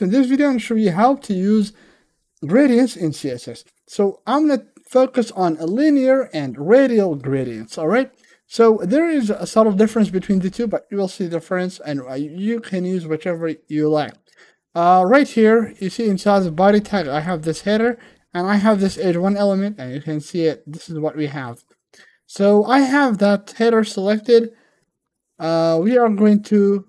In this video, I'm going to show you how to use gradients in CSS. So I'm going to focus on linear and radial gradients, all right? So there is a subtle difference between the two, but you will see the difference, and you can use whichever you like. Right here, you see inside the body tag, I have this header, and I have this h1 element, and you can see it. This is what we have. So I have that header selected. We are going to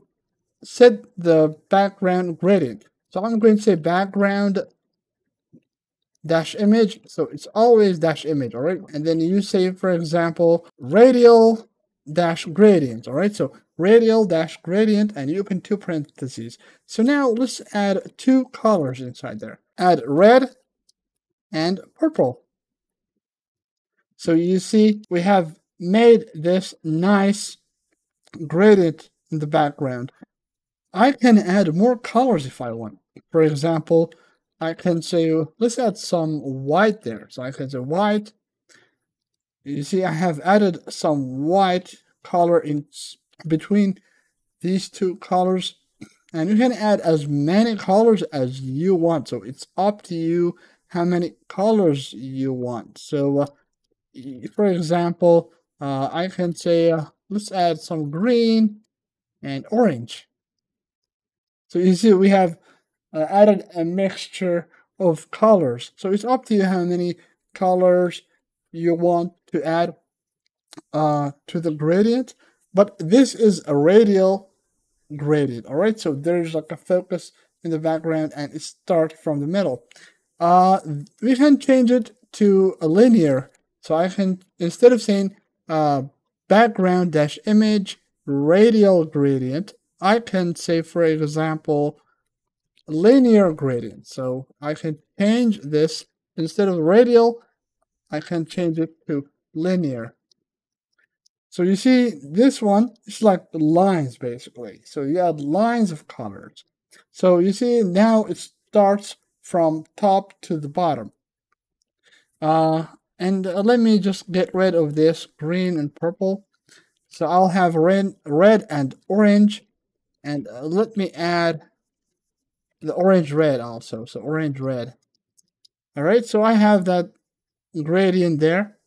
set the background gradient. So I'm going to say background dash image. So it's always dash image, all right? And then you say, for example, radial dash gradient, all right? So radial dash gradient, and you open two parentheses. So now let's add two colors inside there. Add red and purple. So you see we have made this nice gradient in the background. I can add more colors if I want. For example, I can say, let's add some white there. So I can say white. You see, I have added some white color in between these two colors. And you can add as many colors as you want. So it's up to you how many colors you want. So, for example, I can say, let's add some green and orange. So you see, we have added a mixture of colors. So it's up to you how many colors you want to add to the gradient. But this is a radial gradient, all right? So there's like a focus in the background, and it starts from the middle. We can change it to a linear. So I can, instead of saying background dash image radial gradient, I can say, for example, linear gradient. So I can change this, instead of radial, I can change it to linear. So you see, this one is like lines basically. So you add lines of colors. So you see now it starts from top to the bottom. And let me just get rid of this green and purple. So I'll have red and orange. And let me add the orange red also. So orange red. All right, so I have that gradient there.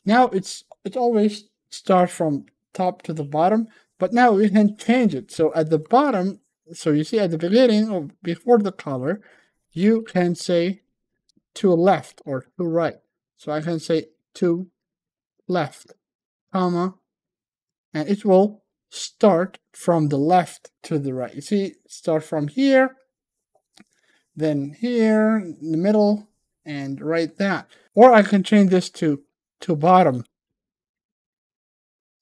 Now it always starts from top to the bottom, but now we can change it. So at the bottom, so you see at the beginning or before the color, you can say to left or to right. So I can say to left, comma, and it will start from the left to the right. You see, start from here, then here, in the middle, and right that. Or I can change this to bottom.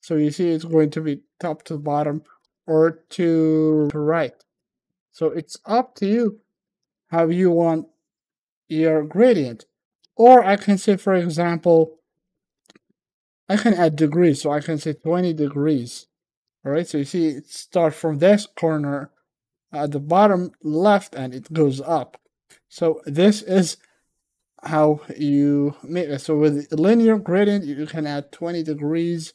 So you see it's going to be top to bottom or to right. So it's up to you how you want your gradient. Or I can say, for example, I can add degrees. So I can say 20 degrees. All right, so you see it starts from this corner at the bottom left and it goes up. So this is how you make it. So with linear gradient, you can add 20 degrees,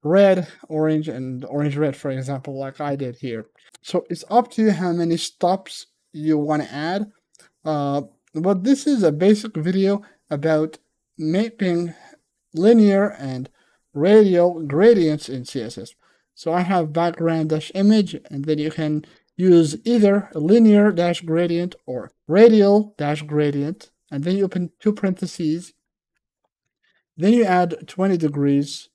red, orange, and orange red, for example, like I did here. So it's up to you how many stops you want to add. But this is a basic video about making linear and radial gradients in CSS. So I have background dash image, and then you can use either a linear dash gradient or radial dash gradient, and then you open two parentheses. Then you add 20 degrees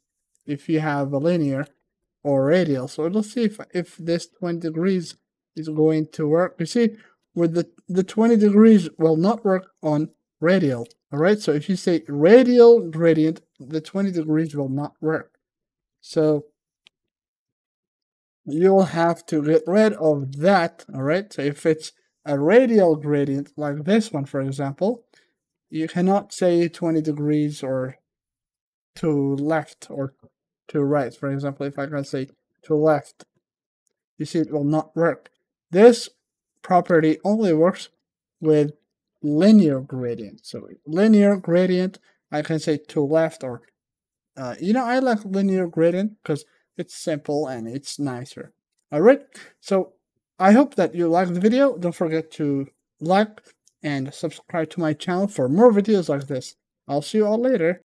if you have a linear or radial. So let's see if this 20 degrees is going to work. You see, with the 20 degrees will not work on radial. All right, so if you say radial gradient, the 20 degrees will not work. So you'll have to get rid of that. All right, so if it's a radial gradient like this one, for example, you cannot say 20 degrees or to left or to right. For example, if I can say to left, you see it will not work. This property only works with linear gradient. So linear gradient, I can say to left or, I like linear gradient because it's simple and it's nicer. All right, so I hope that you liked the video. Don't forget to like and subscribe to my channel for more videos like this. I'll see you all later.